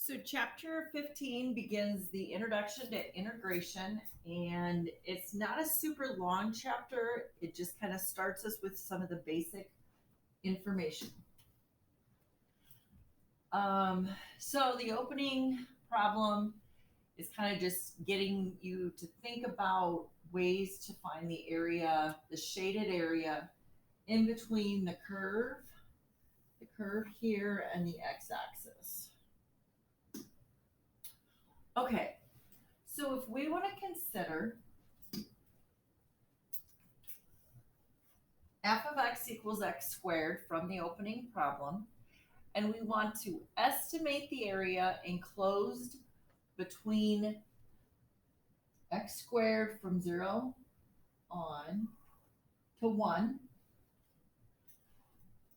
So chapter 15 begins the introduction to integration, and it's not a super long chapter. It just kind of starts us with some of the basic information. So the opening problem is kind of just getting you to think about ways to find the area, the shaded area in between the curve here, and the x-axis. Okay, so if we want to consider f of x equals x squared from the opening problem, and we want to estimate the area enclosed between x squared from 0 on to 1,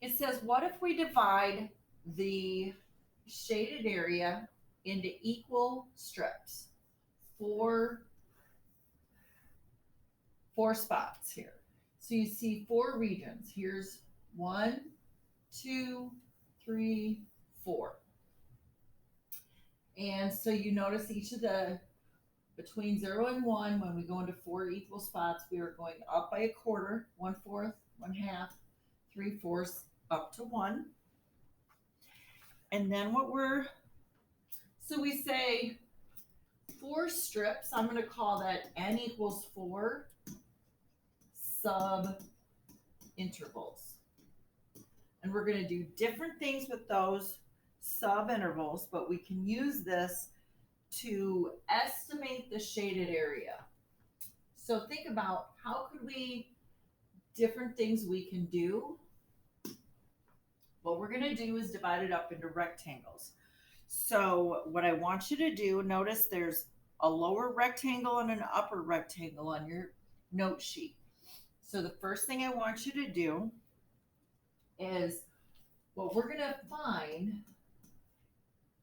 it says, what if we divide the shaded area into equal strips? Four spots here. So you see 4 regions. Here's 1, 2, 3, 4. And so you notice each of the, between 0 and 1, when we go into 4 equal spots, we are going up by a quarter, 1/4, 1/2, 3/4, up to 1. And then so we say 4 strips. I'm going to call that n equals 4 sub intervals. And we're going to do different things with those sub intervals, but we can use this to estimate the shaded area. So think about different things we can do. What we're going to do is divide it up into rectangles. So what I want you to do, notice there's a lower rectangle and an upper rectangle on your note sheet. So the first thing I want you to do is, what we're going to find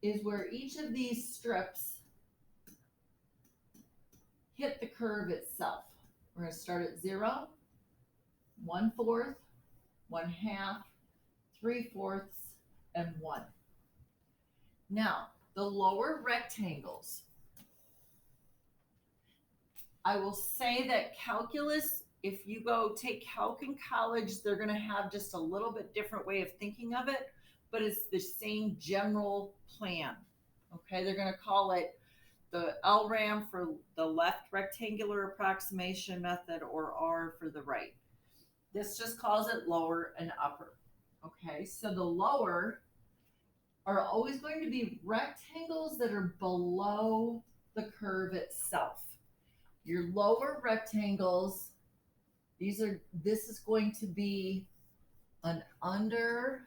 is where each of these strips hit the curve itself. We're going to start at 0, 1/4, 1/2, 3/4, and 1. Now, the lower rectangles, I will say that calculus, if you go take calc in college, they're going to have just a little bit different way of thinking of it, but it's the same general plan. Okay, they're going to call it the LRAM for the left rectangular approximation method, or R for the right. This just calls it lower and upper. Okay, so the lower are always going to be rectangles that are below the curve itself. Your lower rectangles, this is going to be an underestimate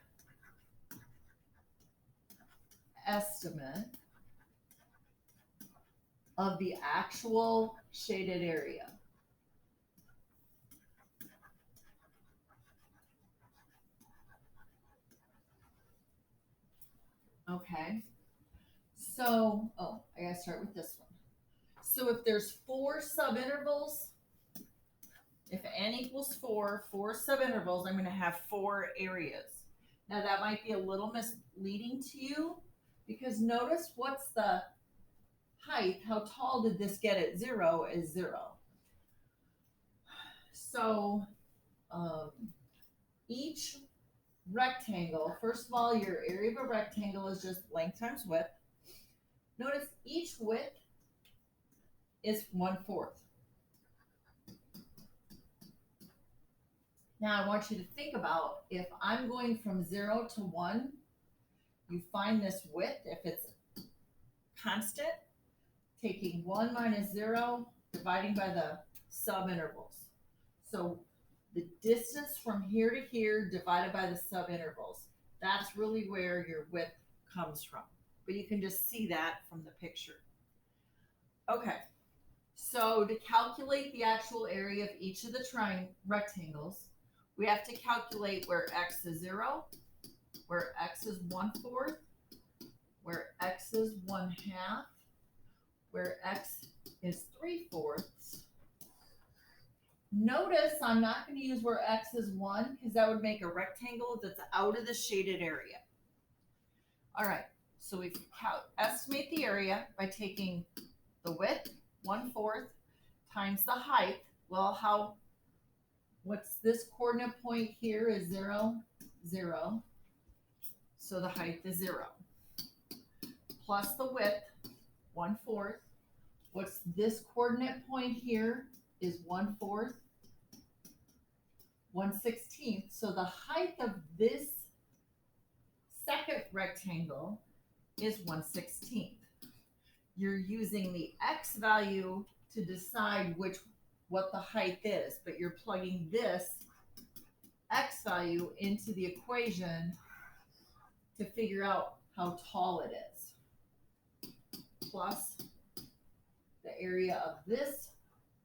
of the actual shaded area. Okay, so, I gotta start with this one. So if there's 4 subintervals, if n equals 4 subintervals, I'm gonna have 4 areas. Now that might be a little misleading to you, because notice what's the height, how tall did this get at 0 is 0. So each rectangle, first of all, your area of a rectangle is just length times width. Notice each width is 1/4. Now I want you to think about, if I'm going from 0 to 1, you find this width, if it's constant, taking 1 minus 0, dividing by the subintervals. So the distance from here to here divided by the subintervals, that's really where your width comes from. But you can just see that from the picture. Okay, so to calculate the actual area of each of the rectangles, we have to calculate where x is 0, where x is 1/4, where x is 1/2, where x is 3/4. Notice I'm not going to use where x is 1, because that would make a rectangle that's out of the shaded area. All right, So we estimate the area by taking the width, 1/4, times the height. Well, what's this coordinate point here is 0, 0. So the height is 0. Plus the width, 1/4. What's this coordinate point here is 1/4, 1/16. So the height of this second rectangle is 1/16. You're using the x value to decide what the height is, but you're plugging this x value into the equation to figure out how tall it is. Plus the area of this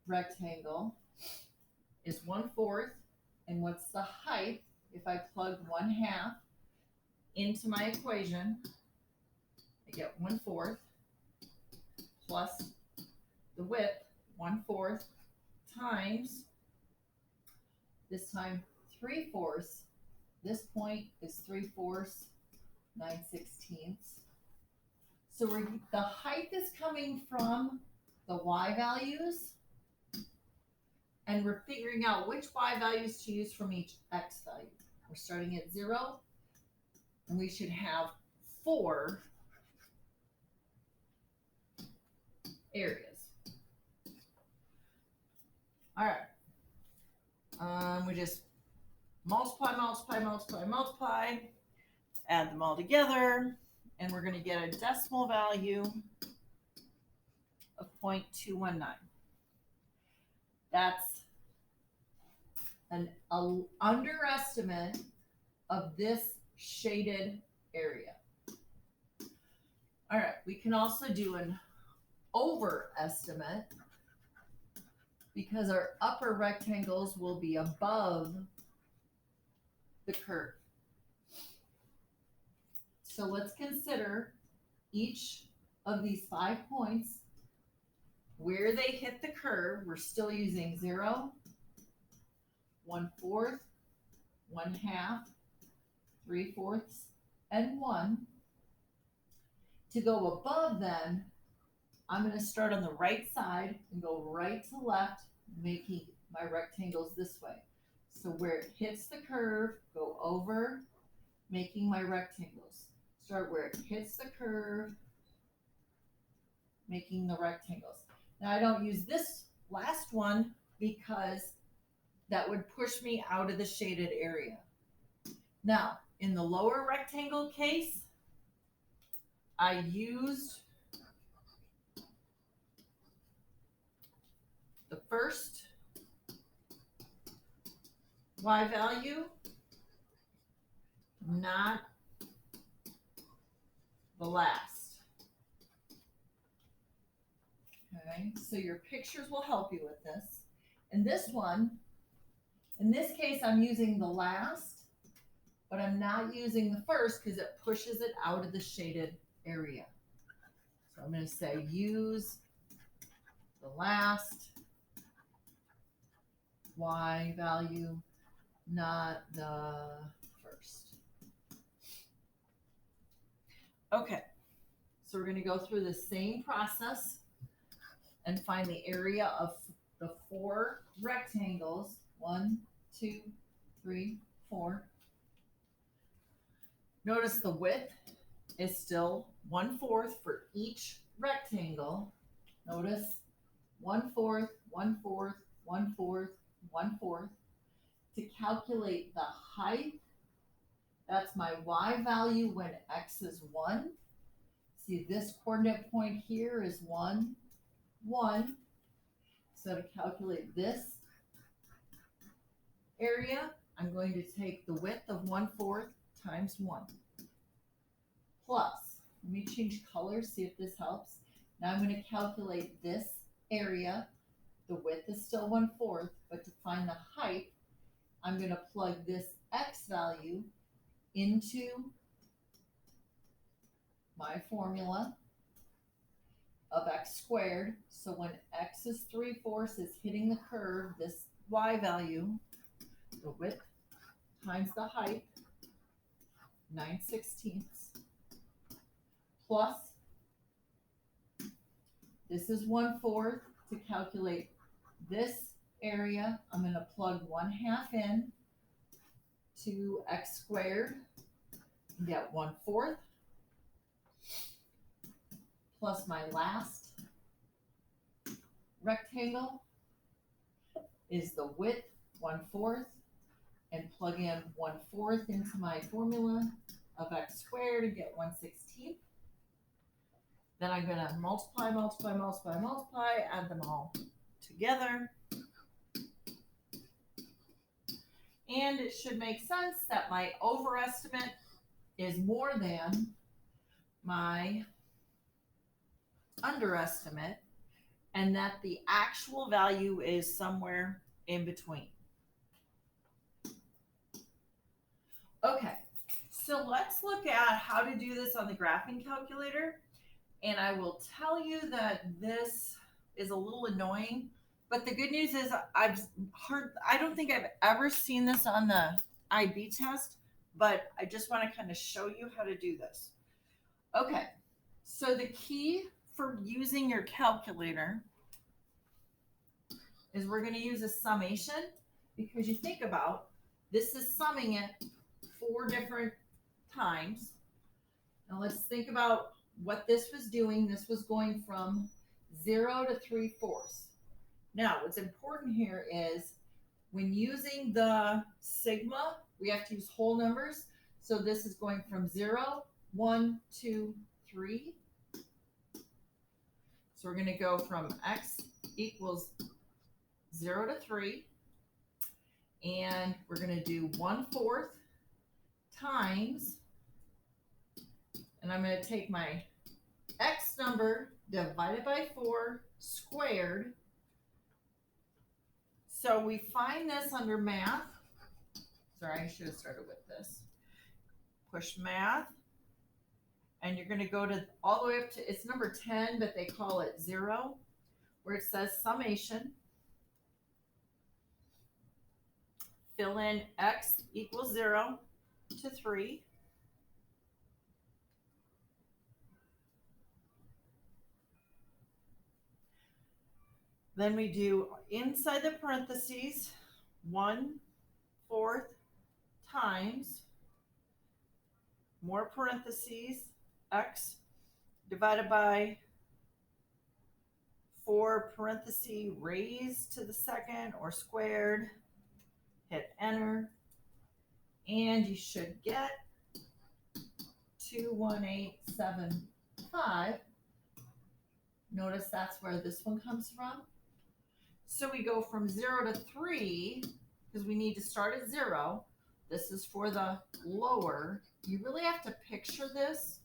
rectangle is 1/4, and what's the height? If I plug 1/2 into my equation, I get 1/4 plus the width, 1/4, times, this time 3/4. This point is 3/4, 9/16. So the height is coming from the y values, and we're figuring out which y values to use from each x value. We're starting at 0, and we should have 4 areas. All right. We just multiply, add them all together, and we're going to get a decimal value of 0.219. That's an underestimate of this shaded area. All right, we can also do an overestimate because our upper rectangles will be above the curve. So let's consider each of these 5 points where they hit the curve. We're still using 0, 1/4, 1/2, 3/4, and 1. To go above them, I'm going to start on the right side and go right to left, making my rectangles this way. So where it hits the curve, go over, making my rectangles. Start where it hits the curve, making the rectangles. Now I don't use this last one because that would push me out of the shaded area. Now, in the lower rectangle case, I used the first y value, not the last. Okay, so your pictures will help you with this. And this one, in this case, I'm using the last, but I'm not using the first because it pushes it out of the shaded area. So I'm going to say use the last y value, not the first. Okay, so we're going to go through the same process and find the area of the 4 rectangles. 1, 2, 3, 4. Notice the width is still 1/4 for each rectangle. Notice 1/4, 1/4, 1/4, 1/4. To calculate the height, that's my y value when x is 1. See, this coordinate point here is 1, 1. So to calculate this area, I'm going to take the width of 1/4 times 1. Plus, let me change colors, see if this helps. Now I'm going to calculate this area. The width is still 1/4, but to find the height, I'm going to plug this x value into my formula of x squared. So when x is 3/4 is hitting the curve, this y value, the width times the height, 9/16. plus, this is 1/4 to calculate this area. I'm going to plug 1/2 in to x squared and get 1/4 plus my last rectangle is the width 1/4 and plug in 1/4 into my formula of x squared and get 1/16. Then I'm going to multiply, add them all together. And it should make sense that my overestimate is more than my underestimate, and that the actual value is somewhere in between. Okay, so let's look at how to do this on the graphing calculator. And I will tell you that this is a little annoying, but the good news is I don't think I've ever seen this on the IB test, but I just want to kind of show you how to do this. Okay, so the key for using your calculator is we're going to use a summation, because you think about this is summing it 4 different times. Now let's think about what this was doing. This was going from 0 to 3/4. Now what's important here is when using the sigma, we have to use whole numbers. So this is going from 0, 1, 2, 3. So we're going to go from x equals 0 to 3. And we're going to do 1/4 times, and I'm going to take my x number divided by 4 squared. So we find this under math. Sorry, I should have started with this. Push math. And you're going to go to all the way up to, it's number 10, but they call it 0, where it says summation. Fill in x equals 0 to 3. Then we do inside the parentheses 1/4 times, more parentheses, x divided by 4 parentheses raised to the second or squared. Hit enter, and you should get 21875. Notice that's where this one comes from. So we go from 0 to 3 because we need to start at 0. This is for the lower. You really have to picture this.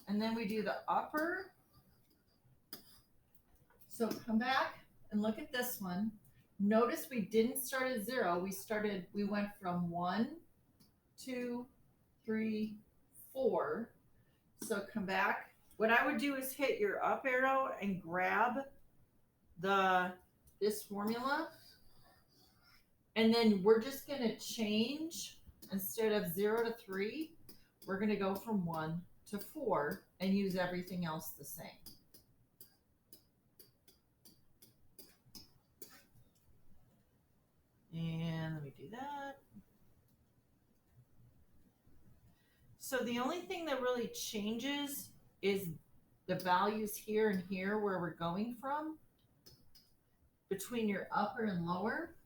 And then we do the upper. So come back and look at this one. Notice we didn't start at 0. We went from 1, 2, 3, 4. So come back. What I would do is hit your up arrow and grab this formula. And then we're just going to change, instead of 0 to 3, we're going to go from 1 to 4 and use everything else the same. And let me do that. So the only thing that really changes is the values here and here where we're going from between your upper and lower.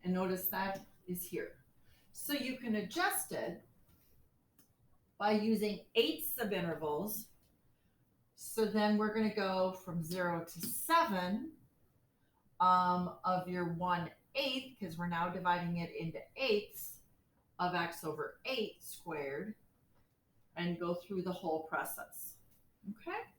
And notice that is here. So you can adjust it by using 1/8 of intervals. So then we're going to go from 0 to 7 of your 1/8, because we're now dividing it into 1/8 of x over 8 squared, and go through the whole process. Okay?